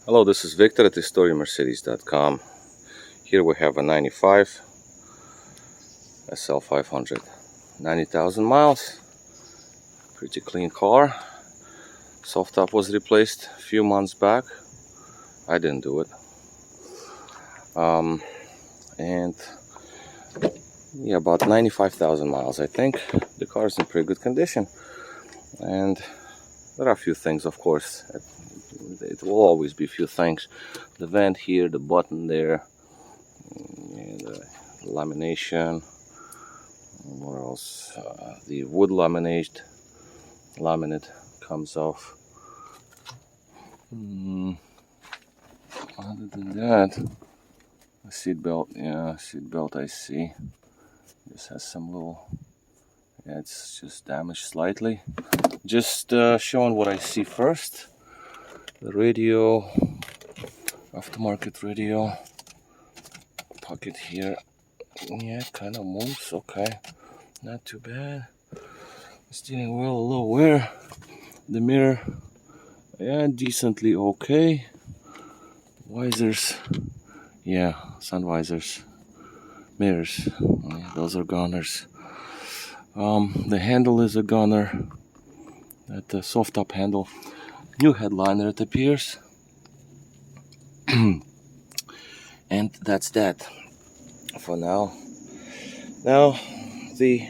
Hello, this is Victor at HistorioMercedes.com. Here we have a 95 SL500, 90,000 miles, pretty clean car. Soft top was replaced a few months back. I didn't do it. And yeah, about 95,000 miles, I think. The car is in pretty good condition. And there are a few things, of course. It will always be a few things. The vent here, the button there, the lamination. What else? The wood laminate comes off. Other than that, the seat belt, I see. This has some little, it's just damaged slightly. Just showing what I see first. The radio, aftermarket radio, pocket here. Yeah, kind of moves. Okay, not too bad. Steering wheel a little wear. The mirror, yeah, decently okay. Visors, yeah, sun visors. Mirrors, yeah, those are gunners. The handle is a gunner. That soft top handle. New headliner, it appears. And that's that for now. Now, the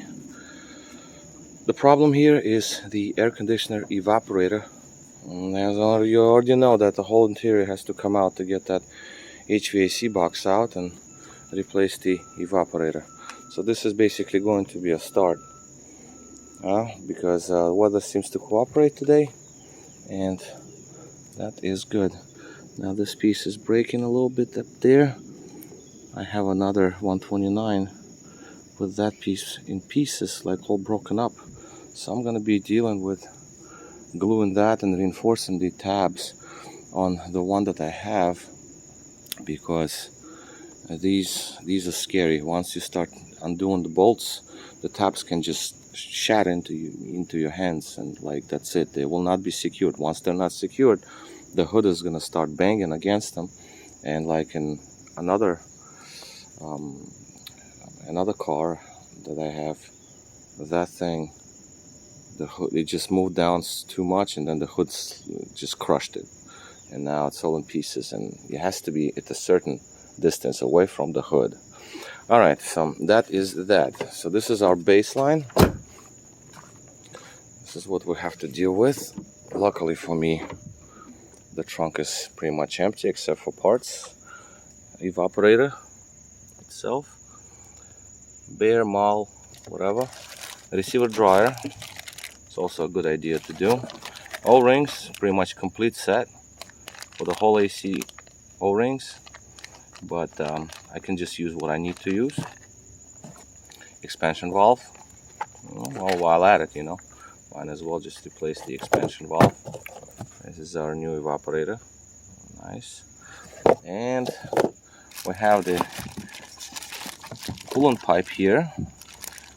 problem here is the air conditioner evaporator. As you already know that the whole interior has to come out to get that HVAC box out and replace the evaporator. So this is basically going to be a start, because weather seems to cooperate today, and that is good. Now this piece is breaking a little bit up there. I have another 129 with that piece in pieces, like all broken up. So I'm gonna be dealing with gluing that and reinforcing the tabs on the one that I have, because these are scary. Once you start undoing the bolts, the tabs can just shatter into your hands, and like that's it. They will not be secured. Once they're not secured, the hood is gonna start banging against them. And like in another car that I have, that thing, the hood, it just moved down too much, and then the hood just crushed it, and now it's all in pieces, and it has to be at a certain distance away from the hood. All right, so that is that. So this is our baseline. This is what we have to deal with. Luckily for me, the trunk is pretty much empty except for parts. Evaporator itself, bare mall, whatever. Receiver dryer, it's also a good idea to do. O-rings, pretty much complete set for the whole AC O-rings, but I can just use what I need to use. Expansion valve, well, while at it, might as well just replace the expansion valve. This is our new evaporator, nice. And we have the coolant pipe here.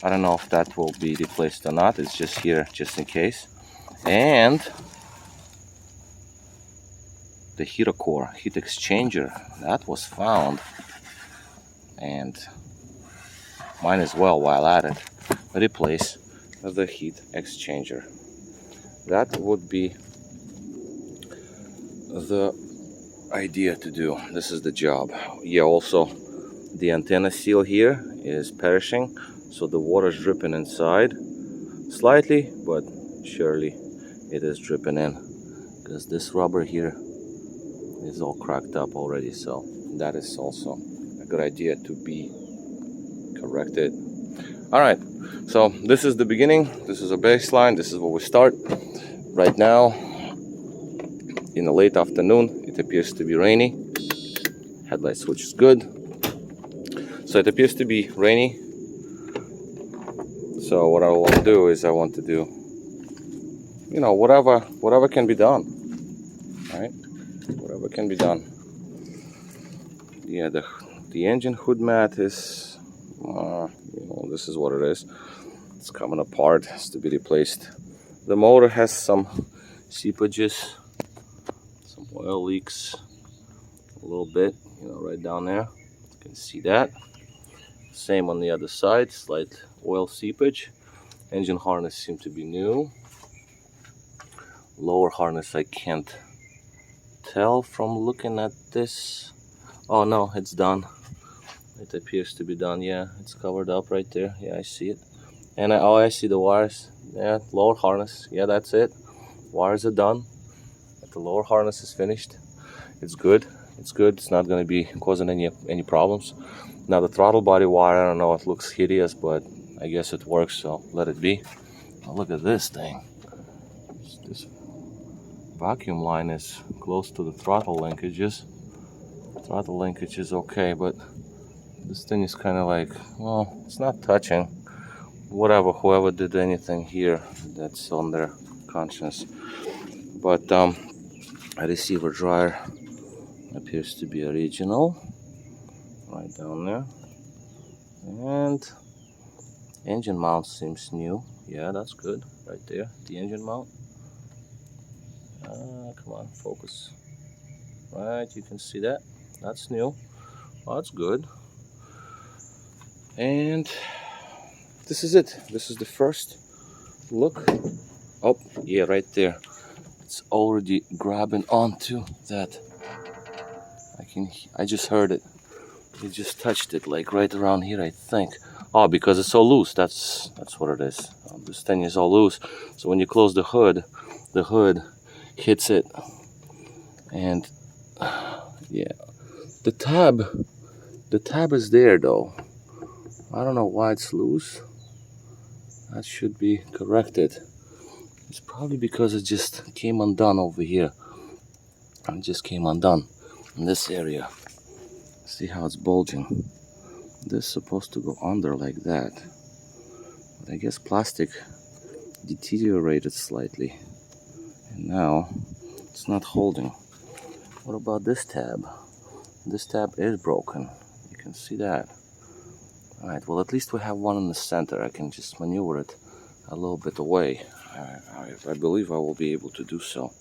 I don't know if that will be replaced or not. It's just here just in case. And the heater core, heat exchanger, that was found, and might as well, while at it, replace the heat exchanger. That would be the idea to do. This is the job. Yeah, also the antenna seal here is perishing, so the water is dripping inside slightly, but surely it is dripping in, because this rubber here is all cracked up already. So that is also a good idea to be corrected. All right, so this is the beginning. This is a baseline. This is where we start. Right now, in the late afternoon, it appears to be rainy. Headlight switch is good. So it appears to be rainy. So what I want to do is I want to do, whatever can be done, right? Whatever can be done. Yeah, the engine hood mat is, this is what it is. It's coming apart, has to be replaced. The motor has some seepages, some oil leaks, little bit, you know, right down there. You can see that. Same on the other side, slight oil seepage. Engine harness seems to be new. Lower harness I can't tell from looking at this. Oh no, it's done. It appears to be done. Yeah, it's covered up right there. Yeah, I see it. And I see the wires. Yeah, lower harness. Yeah, that's it. Wires are done. The lower harness is finished. It's good. It's good. It's not going to be causing any problems. Now the throttle body wire, I don't know, it looks hideous, but I guess it works, so let it be. Now look at this thing. This vacuum line is close to the throttle linkages. Throttle linkage is okay, but this thing is kind of like, well, it's not touching. Whatever, whoever did anything here, that's on their conscience. But a receiver dryer appears to be original, right down there. And engine mount seems new. Yeah, that's good, right there, the engine mount. Come on, focus. Right, you can see that. That's new. Well, that's good. And this is it. This is the first look. Oh, yeah, right there. It's already grabbing onto that. I just heard it. It just touched it, like right around here, I think. Oh, because it's so loose. That's what it is. This thing is all loose. So when you close the hood hits it. And yeah, the tab is there though. I don't know why it's loose. That should be corrected. It's probably because it just came undone over here. It just came undone in this area. See how it's bulging? This is supposed to go under like that. But I guess plastic deteriorated slightly. And now it's not holding. What about this tab? This tab is broken. You can see that. Alright, well at least we have one in the center. I can just maneuver it a little bit away. I believe I will be able to do so.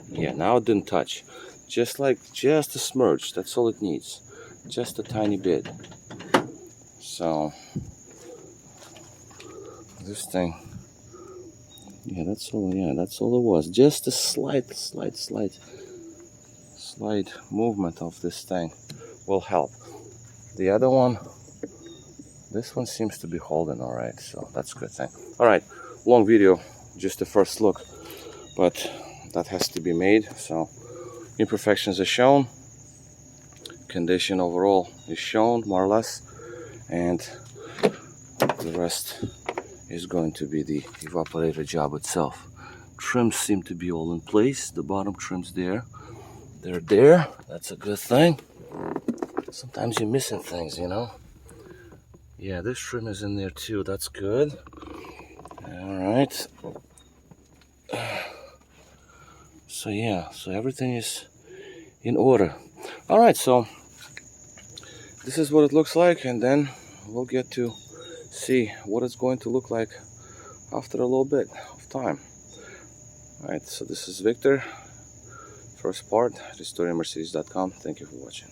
Yeah, now it didn't touch. Just a smudge. That's all it needs. Just a tiny bit. So this thing, yeah, that's all it was. Just a slight movement of this thing will help. The other one, this one seems to be holding all right, so that's a good thing. All right, long video, just the first look, but that has to be made. So imperfections are shown, condition overall is shown more or less, and the rest is going to be the evaporator job itself. Trims seem to be all in place. The bottom trims they're there. That's a good thing. Sometimes you're missing things, you know. Yeah, this trim is in there too. That's good. All right. So yeah, so everything is in order. All right, so this is what it looks like, and then we'll get to see what it's going to look like after a little bit of time. All right, so this is Victor. First part, restoringmercedes.com. Thank you for watching.